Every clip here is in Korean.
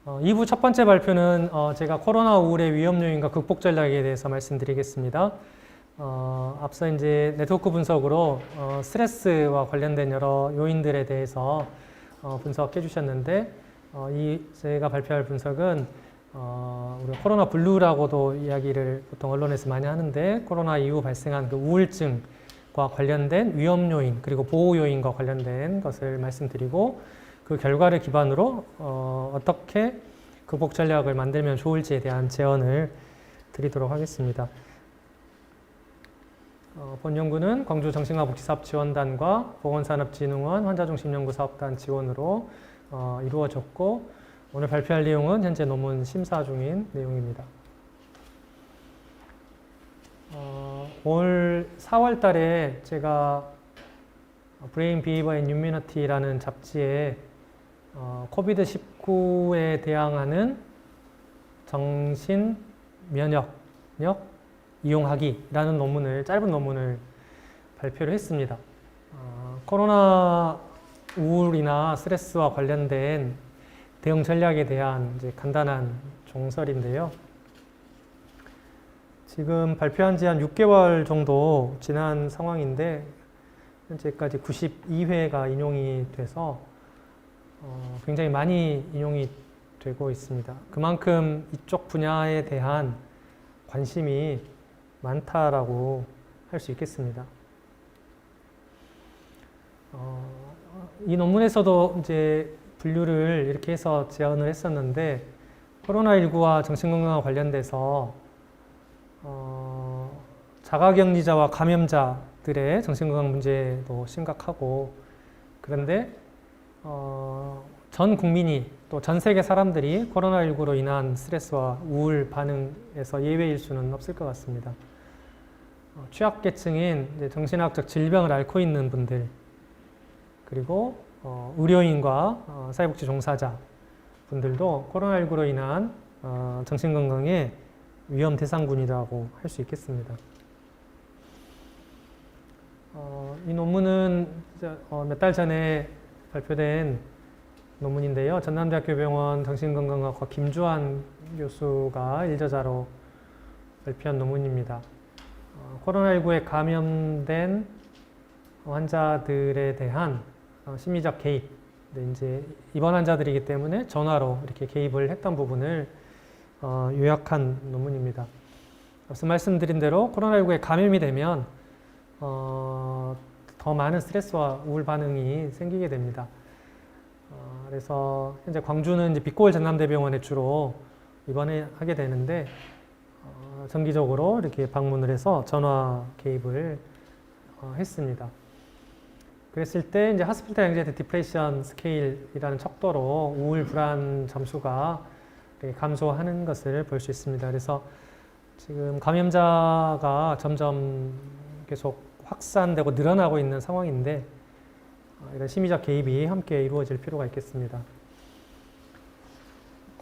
2부 첫 번째 발표는 제가 코로나 우울의 위험 요인과 극복 전략에 대해서 말씀드리겠습니다. 앞서 이제 네트워크 분석으로 스트레스와 관련된 여러 요인들에 대해서 분석해 주셨는데, 제가 발표할 분석은 우리 코로나 블루라고도 이야기를 보통 언론에서 많이 하는데, 코로나 이후 발생한 그 우울증과 관련된 위험 요인 그리고 보호 요인과 관련된 것을 말씀드리고, 그 결과를 기반으로 어떻게 극복 전략을 만들면 좋을지에 대한 제언을 드리도록 하겠습니다. 본 연구는 광주정신과복지사업지원단과 보건산업진흥원 환자중심연구사업단 지원으로 이루어졌고, 오늘 발표할 내용은 현재 논문 심사 중인 내용입니다. 올 4월 달에 제가 브레인 비헤이버 앤 유미니티라는 잡지에 코비드-19에 대항하는 정신 면역력 이용하기라는 논문을, 짧은 논문을 발표를 했습니다. 코로나 우울이나 스트레스와 관련된 대응 전략에 대한 이제 간단한 종설인데요. 지금 발표한 지 한 6개월 정도 지난 상황인데, 현재까지 92회가 인용이 돼서 굉장히 많이 인용이 되고 있습니다. 그만큼 이쪽 분야에 대한 관심이 많다라고 할 수 있겠습니다. 이 논문에서도 이제 분류를 이렇게 해서 제안을 했었는데, 코로나19와 정신건강과 관련돼서 자가격리자와 감염자들의 정신건강 문제도 심각하고, 그런데 전 국민이, 또 전 세계 사람들이 코로나19로 인한 스트레스와 우울 반응에서 예외일 수는 없을 것 같습니다. 취약계층인 이제 정신학적 질병을 앓고 있는 분들, 그리고 의료인과 사회복지 종사자 분들도 코로나19로 인한 정신건강의 위험 대상군이라고 할 수 있겠습니다. 이 논문은 몇 달 전에 발표된 논문인데요. 전남대학교 병원 정신건강학과 김주환 교수가 일저자로 발표한 논문입니다. 코로나19에 감염된 환자들에 대한 심리적 개입, 이제 입원 환자들이기 때문에 전화로 이렇게 개입을 했던 부분을 요약한 논문입니다. 앞서 말씀드린 대로 코로나19에 감염이 되면 더 많은 스트레스와 우울 반응이 생기게 됩니다. 그래서 현재 광주는 이제 빛고울 전남대병원에 주로 입원하게 되는데, 정기적으로 이렇게 방문을 해서 전화 개입을 했습니다. 그랬을 때 이제 하스피탈 앵자이티 디프레션 스케일이라는 척도로 우울 불안 점수가 감소하는 것을 볼 수 있습니다. 그래서 지금 감염자가 점점 계속 확산되고 늘어나고 있는 상황인데, 이런 심리적 개입이 함께 이루어질 필요가 있겠습니다.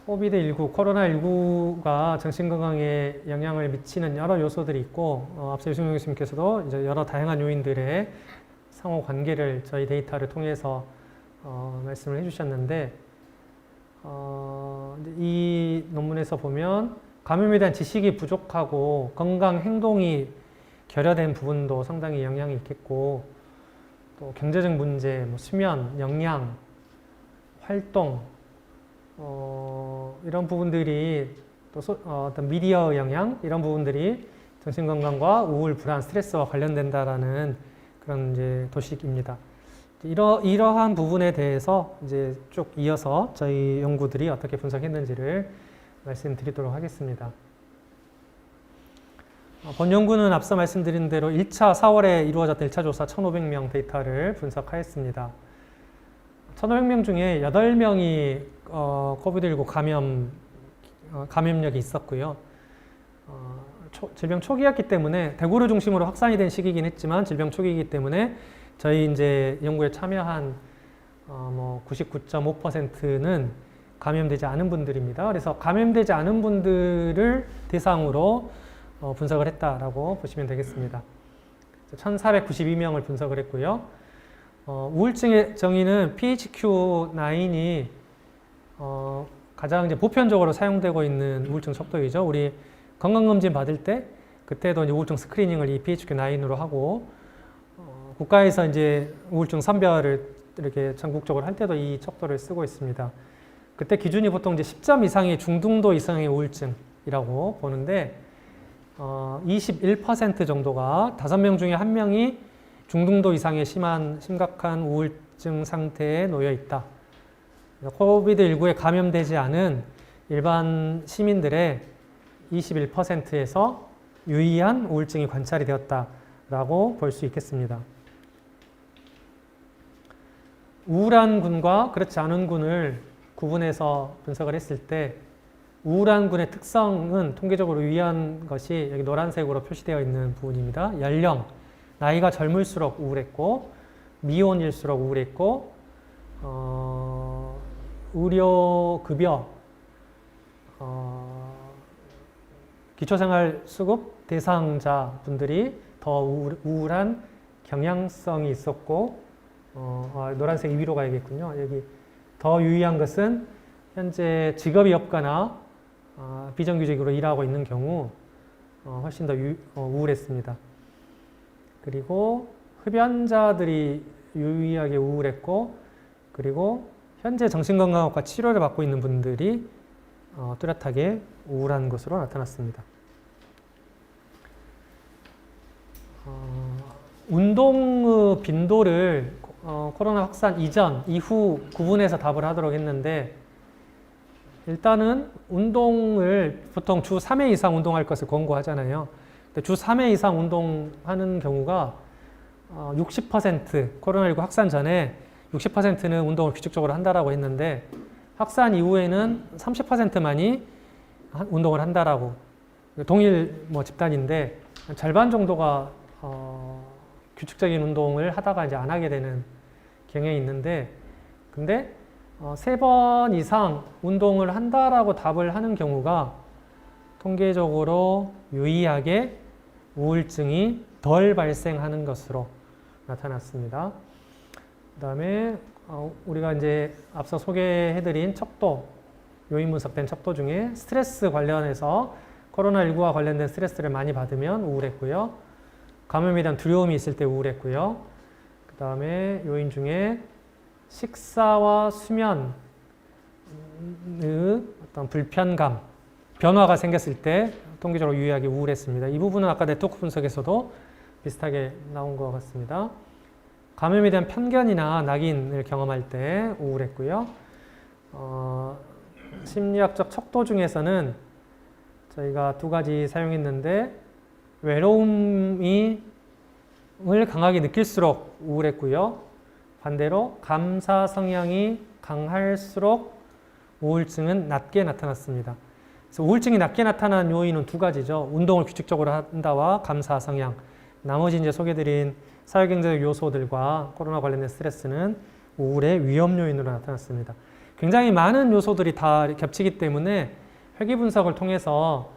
코로나19가 정신건강에 영향을 미치는 여러 요소들이 있고, 앞서 유승용 교수님께서도 이제 여러 다양한 요인들의 상호 관계를 저희 데이터를 통해서 말씀을 해주셨는데, 이 논문에서 보면 감염에 대한 지식이 부족하고 건강 행동이 결여된 부분도 상당히 영향이 있겠고, 또 경제적 문제, 수면, 영양, 활동, 이런 부분들이, 또 어떤 미디어 영향, 이런 부분들이 정신건강과 우울, 불안, 스트레스와 관련된다라는 그런 이제 도식입니다. 이러한 부분에 대해서 이제 쭉 이어서 저희 연구들이 어떻게 분석했는지를 말씀드리도록 하겠습니다. 본 연구는 앞서 말씀드린 대로 1차 4월에 이루어졌던 1차 조사 1,500명 데이터를 분석하였습니다. 1,500명 중에 8명이 코비드19 감염력이 있었고요. 질병 초기였기 때문에, 대구를 중심으로 확산이 된 시기이긴 했지만 질병 초기이기 때문에 저희 이제 연구에 참여한 99.5%는 감염되지 않은 분들입니다. 그래서 감염되지 않은 분들을 대상으로 분석을 했다라고 보시면 되겠습니다. 1,492명을 분석을 했고요. 우울증의 정의는 PHQ-9이 가장 이제 보편적으로 사용되고 있는 우울증 척도이죠. 우리 건강검진 받을 때 그때도 이제 우울증 스크리닝을 이 PHQ-9으로 하고 국가에서 이제 우울증 선별을 이렇게 전국적으로 할 때도 이 척도를 쓰고 있습니다. 그때 기준이 보통 이제 10점 이상의 중등도 이상의 우울증이라고 보는데 21% 정도가 5명 중에 1명이 중등도 이상의 심각한 우울증 상태에 놓여 있다. 코비드19에 감염되지 않은 일반 시민들의 21%에서 유의한 우울증이 관찰이 되었다라고 볼 수 있겠습니다. 우울한 군과 그렇지 않은 군을 구분해서 분석을 했을 때 우울한 군의 특성은 통계적으로 유의한 것이 여기 노란색으로 표시되어 있는 부분입니다. 연령, 나이가 젊을수록 우울했고 미혼일수록 우울했고 의료급여, 기초생활수급 대상자분들이 더 우울한 경향성이 있었고 노란색이 위로 가야겠군요. 여기 더 유의한 것은 현재 직업이 없거나 비정규직으로 일하고 있는 경우 훨씬 더 우울했습니다. 그리고 흡연자들이 유의하게 우울했고 그리고 현재 정신건강학과 치료를 받고 있는 분들이 뚜렷하게 우울한 것으로 나타났습니다. 운동의 빈도를 코로나 확산 이전, 이후 구분해서 답을 하도록 했는데 일단은 운동을 보통 주 3회 이상 운동할 것을 권고하잖아요. 근데 주 3회 이상 운동하는 경우가 60% 코로나19 확산 전에 60%는 운동을 규칙적으로 한다라고 했는데 확산 이후에는 30%만이 운동을 한다라고 동일 집단인데 절반 정도가 규칙적인 운동을 하다가 이제 안 하게 되는 경향이 있는데 근데 3번 이상 운동을 한다라고 답을 하는 경우가 통계적으로 유의하게 우울증이 덜 발생하는 것으로 나타났습니다. 그 다음에 우리가 이제 앞서 소개해드린 척도, 요인 분석된 척도 중에 스트레스 관련해서 코로나19와 관련된 스트레스를 많이 받으면 우울했고요. 감염에 대한 두려움이 있을 때 우울했고요. 그 다음에 요인 중에 식사와 수면의 어떤 불편감, 변화가 생겼을 때 통계적으로 유의하게 우울했습니다. 이 부분은 아까 네트워크 분석에서도 비슷하게 나온 것 같습니다. 감염에 대한 편견이나 낙인을 경험할 때 우울했고요. 심리학적 척도 중에서는 저희가 2가지 사용했는데 외로움을 강하게 느낄수록 우울했고요. 반대로 감사 성향이 강할수록 우울증은 낮게 나타났습니다. 그래서 우울증이 낮게 나타난 요인은 2가지죠. 운동을 규칙적으로 한다와 감사 성향. 나머지 이제 소개드린 사회경제적 요소들과 코로나 관련된 스트레스는 우울의 위험 요인으로 나타났습니다. 굉장히 많은 요소들이 다 겹치기 때문에 회귀 분석을 통해서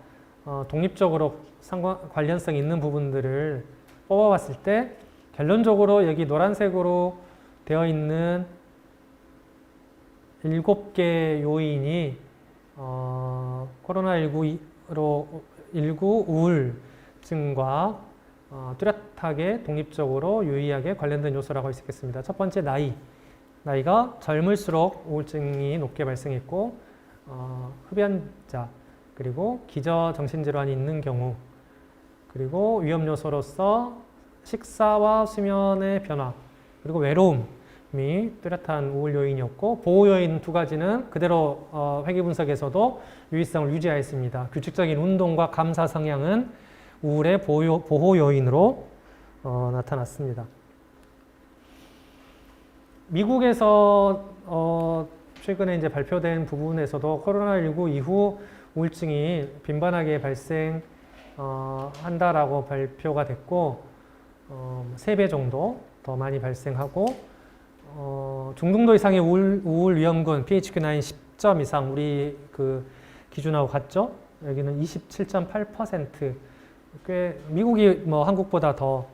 독립적으로 관련성 있는 부분들을 뽑아봤을 때 결론적으로 여기 노란색으로 되어 있는 7개 요인이 코로나19로 우울증과 뚜렷하게 독립적으로 유의하게 관련된 요소라고 할 수 있겠습니다. 첫 번째 나이가 젊을수록 우울증이 높게 발생했고 흡연자 그리고 기저정신질환이 있는 경우 그리고 위험 요소로서 식사와 수면의 변화 그리고 외로움이 뚜렷한 우울 요인이었고 보호 요인 2가지는 그대로 회귀 분석에서도 유의성을 유지하였습니다. 규칙적인 운동과 감사 성향은 우울의 보호 요인으로 나타났습니다. 미국에서 최근에 이제 발표된 부분에서도 코로나19 이후 우울증이 빈번하게 발생한다라고 발표가 됐고 3배 정도 더 많이 발생하고 중등도 이상의 우울 위험군 PHQ-9 10점 이상 우리 그 기준하고 같죠? 여기는 27.8%. 꽤 미국이 한국보다 더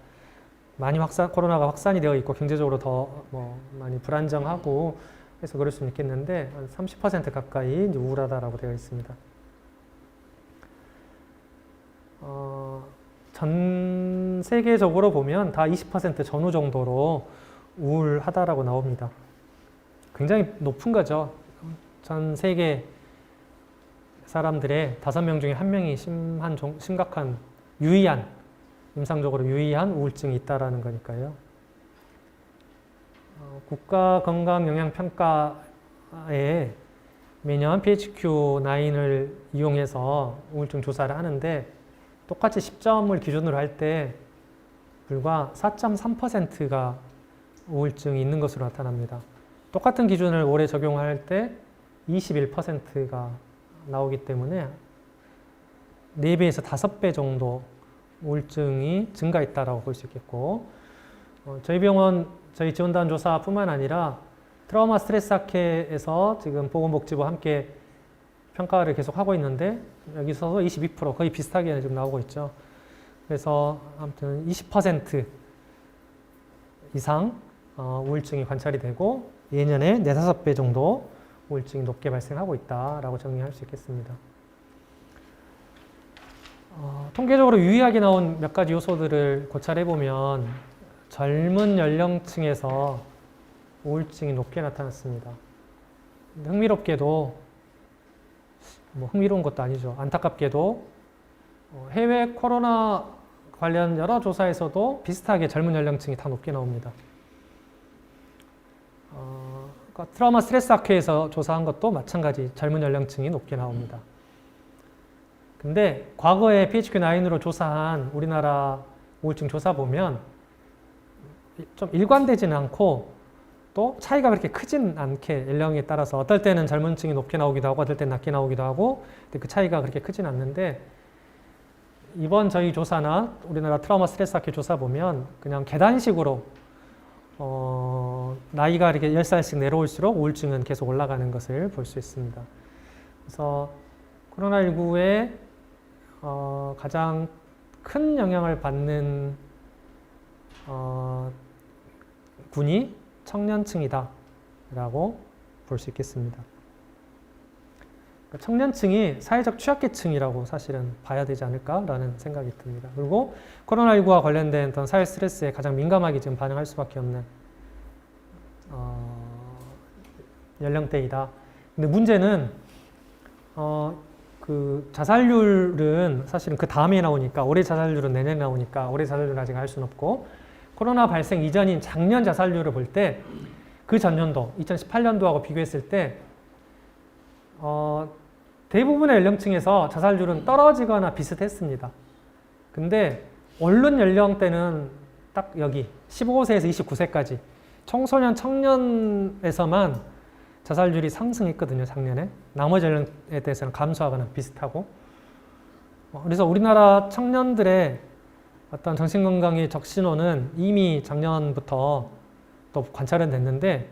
많이 코로나가 확산이 되어 있고 경제적으로 더 많이 불안정하고 해서 그럴 수는 있겠는데 한 30% 가까이 이제 우울하다라고 되어 있습니다. 전 세계적으로 보면 다 20% 전후 정도로 우울하다라고 나옵니다. 굉장히 높은 거죠. 전 세계 사람들의 5명 중에 1명이 심각한 유의한, 임상적으로 유의한 우울증이 있다라는 거니까요. 국가건강영양평가에 매년 PHQ-9을 이용해서 우울증 조사를 하는데 똑같이 10점을 기준으로 할 때 불과 4.3%가 우울증이 있는 것으로 나타납니다. 똑같은 기준을 올해 적용할 때 21%가 나오기 때문에 4배에서 5배 정도 우울증이 증가했다라고 볼 수 있겠고, 저희 병원, 저희 지원단 조사뿐만 아니라 트라우마 스트레스 학회에서 지금 보건복지부와 함께 평가를 계속 하고 있는데 여기서도 22% 거의 비슷하게 지금 나오고 있죠. 그래서 아무튼 20% 이상 우울증이 관찰이 되고 예년에 4-5배 정도 우울증이 높게 발생하고 있다라고 정리할 수 있겠습니다. 통계적으로 유의하게 나온 몇 가지 요소들을 고찰해 보면 젊은 연령층에서 우울증이 높게 나타났습니다. 흥미롭게도, 흥미로운 것도 아니죠. 안타깝게도 해외 코로나 관련 여러 조사에서도 비슷하게 젊은 연령층이 다 높게 나옵니다. 그러니까 트라우마 스트레스 학회에서 조사한 것도 마찬가지 젊은 연령층이 높게 나옵니다. 근데 과거에 PHQ-9으로 조사한 우리나라 우울증 조사 보면 좀 일관되지는 않고 또 차이가 그렇게 크진 않게 연령에 따라서 어떨 때는 젊은 층이 높게 나오기도 하고 어떨 때는 낮게 나오기도 하고 근데 그 차이가 그렇게 크진 않는데 이번 저희 조사나 우리나라 트라우마 스트레스 학회 조사 보면 그냥 계단식으로 나이가 이렇게 10살씩 내려올수록 우울증은 계속 올라가는 것을 볼 수 있습니다. 그래서 코로나19에 가장 큰 영향을 받는 군이 청년층이다 라고 볼 수 있겠습니다. 청년층이 사회적 취약계층이라고 사실은 봐야 되지 않을까라는 생각이 듭니다. 그리고 코로나19와 관련된 어떤 사회 스트레스에 가장 민감하게 지금 반응할 수밖에 없는 연령대이다. 근데 문제는 그 자살률은 사실은 그 다음에 나오니까 올해 자살률은 내년에 나오니까 올해 자살률은 아직 알 수는 없고 코로나 발생 이전인 작년 자살률을 볼 때 그 전년도 2018년도하고 비교했을 때 대부분의 연령층에서 자살률은 떨어지거나 비슷했습니다. 근데 원룸 연령대는 딱 여기 15세에서 29세까지 청소년, 청년에서만 자살률이 상승했거든요, 작년에. 나머지 연령에 대해서는 감소하거나 비슷하고. 그래서 우리나라 청년들의 어떤 정신건강의 적신호는 이미 작년부터 또 관찰은 됐는데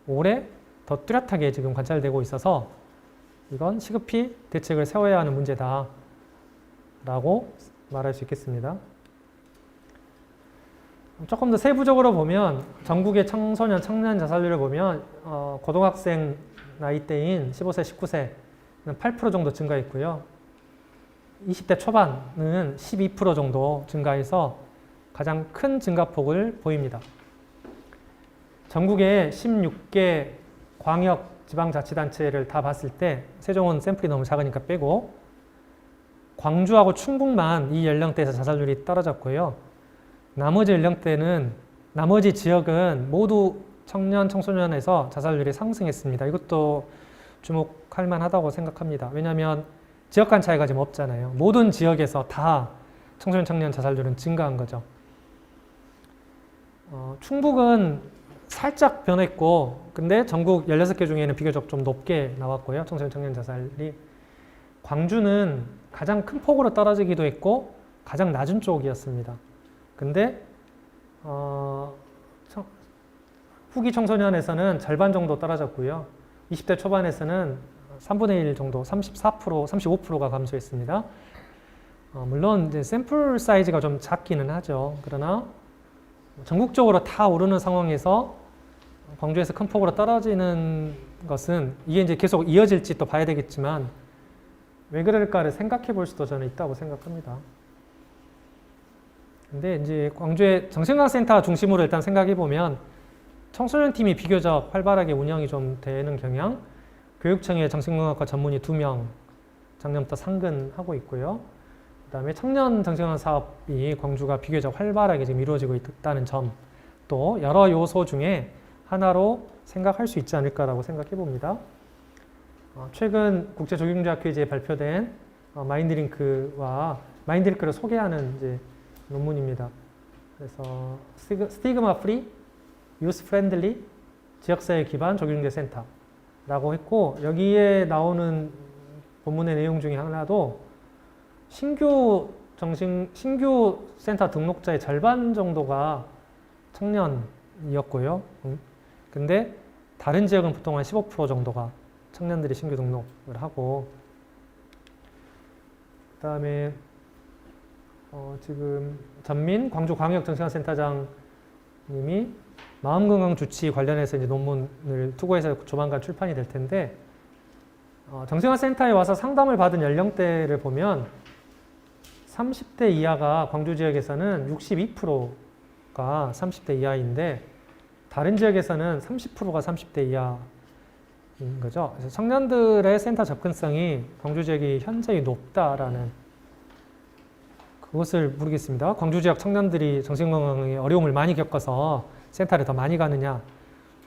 올해 더 뚜렷하게 지금 관찰되고 있어서 이건 시급히 대책을 세워야 하는 문제다 라고 말할 수 있겠습니다. 조금 더 세부적으로 보면 전국의 청소년, 청년 자살률을 보면 고등학생 나이대인 15세, 19세는 8% 정도 증가했고요. 20대 초반은 12% 정도 증가해서 가장 큰 증가폭을 보입니다. 전국의 16개 광역 지방자치단체를 다 봤을 때 세종은 샘플이 너무 작으니까 빼고 광주하고 충북만 이 연령대에서 자살률이 떨어졌고요. 나머지 연령대는 나머지 지역은 모두 청년, 청소년에서 자살률이 상승했습니다. 이것도 주목할 만하다고 생각합니다. 왜냐하면 지역 간 차이가 지금 없잖아요. 모든 지역에서 다 청소년, 청년 자살률은 증가한 거죠. 충북은 살짝 변했고 근데 전국 16개 중에는 비교적 좀 높게 나왔고요. 청소년, 청년 자살이. 광주는 가장 큰 폭으로 떨어지기도 했고 가장 낮은 쪽이었습니다. 근데 후기 청소년에서는 절반 정도 떨어졌고요. 20대 초반에서는 3분의 1 정도, 34%, 35%가 감소했습니다. 물론 이제 샘플 사이즈가 좀 작기는 하죠. 그러나 전국적으로 다 오르는 상황에서 광주에서 큰 폭으로 떨어지는 것은 이게 이제 계속 이어질지 또 봐야 되겠지만 왜 그럴까를 생각해 볼 수도 저는 있다고 생각합니다. 근데 이제 광주의 정신건강센터 중심으로 일단 생각해 보면 청소년 팀이 비교적 활발하게 운영이 좀 되는 경향, 교육청에 정신건강학과 전문의 2명 작년부터 상근하고 있고요. 그다음에 청년 정신건강 사업이 광주가 비교적 활발하게 지금 이루어지고 있다는 점, 또 여러 요소 중에 하나로 생각할 수 있지 않을까라고 생각해 봅니다. 최근 국제조경대학회지에 발표된 마인드링크를 소개하는 이제 논문입니다. 그래서 스티그마 프리, 유스 프렌들리, 지역사회 기반 조경대 센터라고 했고, 여기에 나오는 본문의 내용 중에 하나도 신규 센터 등록자의 절반 정도가 청년이었고요. 근데 다른 지역은 보통 한 15% 정도가 청년들이 신규 등록을 하고, 그 다음에 지금 전민 광주광역정신건강센터장님이 마음건강 주치 관련해서 이제 논문을 투고해서 조만간 출판이 될 텐데, 정신건강센터에 와서 상담을 받은 연령대를 보면 30대 이하가 광주 지역에서는 62%가 30대 이하인데 다른 지역에서는 30%가 30대 이하인 거죠. 그래서 청년들의 센터 접근성이 광주 지역이 현저히 높다라는, 그것을 모르겠습니다. 광주 지역 청년들이 정신건강에 어려움을 많이 겪어서 센터를 더 많이 가느냐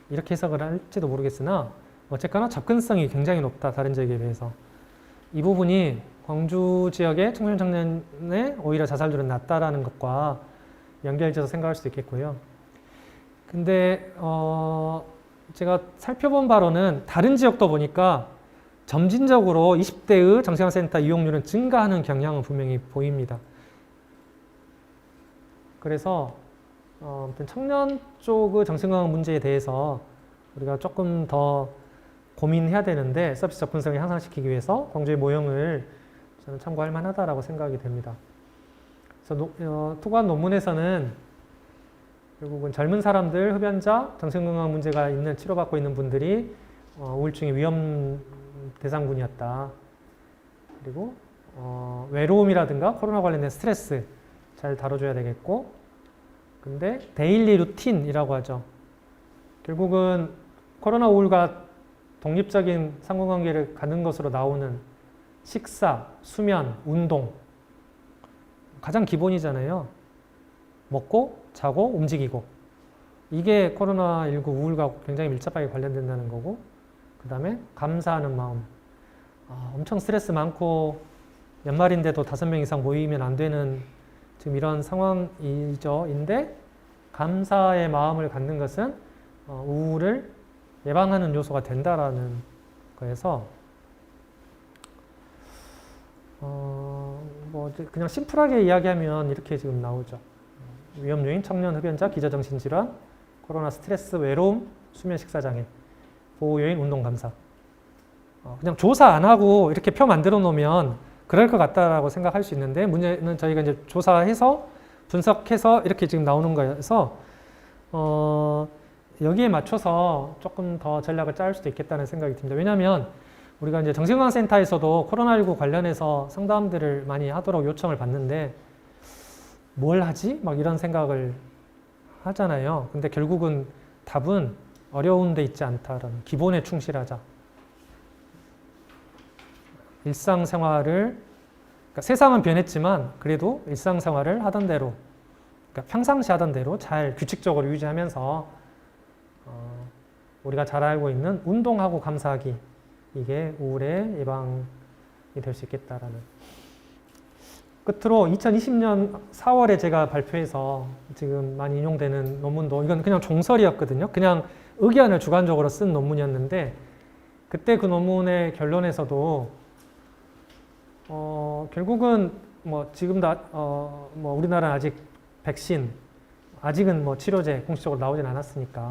이렇게 해석을 할지도 모르겠으나 어쨌거나 접근성이 굉장히 높다, 다른 지역에 비해서. 이 부분이 광주 지역의 청년의 오히려 자살률은 낮다라는 것과 연결돼서 생각할 수도 있겠고요. 근데 제가 살펴본 바로는 다른 지역도 보니까 점진적으로 20대의 정신건강센터 이용률은 증가하는 경향은 분명히 보입니다. 그래서 아무튼 청년 쪽의 정신건강 문제에 대해서 우리가 조금 더 고민해야 되는데, 서비스 접근성을 향상시키기 위해서 광주의 모형을 저는 참고할 만하다라고 생각이 됩니다. 그래서 투고한 논문에서는 결국은 젊은 사람들, 흡연자, 정신건강 문제가 있는, 치료받고 있는 분들이 우울증의 위험 대상군이었다. 그리고 외로움이라든가 코로나 관련된 스트레스 잘 다뤄줘야 되겠고, 근데 데일리 루틴이라고 하죠. 결국은 코로나 우울과 독립적인 상호관계를 갖는 것으로 나오는 식사, 수면, 운동, 가장 기본이잖아요. 먹고, 자고, 움직이고. 이게 코로나19 우울과 굉장히 밀접하게 관련된다는 거고, 그 다음에 감사하는 마음. 엄청 스트레스 많고 연말인데도 5명 이상 모이면 안 되는 지금 이런 상황이죠. 인데 감사의 마음을 갖는 것은 우울을 예방하는 요소가 된다라는 거에서 뭐 그냥 심플하게 이야기하면 이렇게 지금 나오죠. 위험 요인, 청년, 흡연자, 기저정신질환, 코로나 스트레스, 외로움, 수면 식사장애, 보호 요인, 운동 감사. 그냥 조사 안 하고 이렇게 표 만들어 놓으면 그럴 것 같다라고 생각할 수 있는데, 문제는 저희가 이제 조사해서 분석해서 이렇게 지금 나오는 거여서 여기에 맞춰서 조금 더 전략을 짤 수도 있겠다는 생각이 듭니다. 왜냐하면 우리가 이제 정신건강센터에서도 코로나19 관련해서 상담들을 많이 하도록 요청을 받는데 뭘 하지? 막 이런 생각을 하잖아요. 근데 결국은 답은 어려운 데 있지 않다라는, 기본에 충실하자. 일상생활을, 그러니까 세상은 변했지만 그래도 일상생활을 하던 대로, 그러니까 평상시 하던 대로 잘 규칙적으로 유지하면서 우리가 잘 알고 있는 운동하고 감사하기, 이게 우울의 예방이 될 수 있겠다라는. 끝으로 2020년 4월에 제가 발표해서 지금 많이 인용되는 논문도, 이건 그냥 종설이었거든요. 그냥 의견을 주관적으로 쓴 논문이었는데, 그때 그 논문의 결론에서도 결국은 뭐 지금도 뭐 우리나라는 아직 백신, 아직은 뭐 치료제 공식적으로 나오진 않았으니까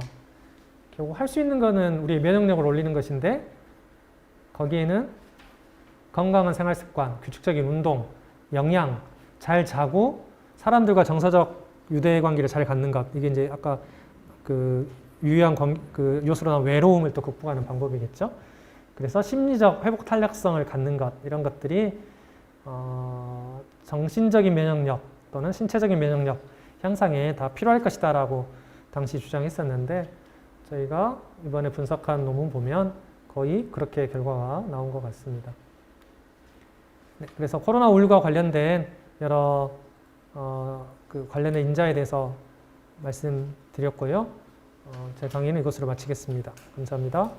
결국 할 수 있는 거는 우리의 면역력을 올리는 것인데, 거기에는 건강한 생활 습관, 규칙적인 운동, 영양, 잘 자고 사람들과 정서적 유대 관계를 잘 갖는 것, 이게 이제 아까 그 유의한 그 요소로 나온 외로움을 또 극복하는 방법이겠죠. 그래서 심리적 회복 탄력성을 갖는 것, 이런 것들이 정신적인 면역력 또는 신체적인 면역력 향상에 다 필요할 것이다라고 당시 주장했었는데, 저희가 이번에 분석한 논문 보면 거의 그렇게 결과가 나온 것 같습니다. 네, 그래서 코로나 우울과 관련된 여러 그 관련된 인자에 대해서 말씀드렸고요. 제 강의는 이것으로 마치겠습니다. 감사합니다.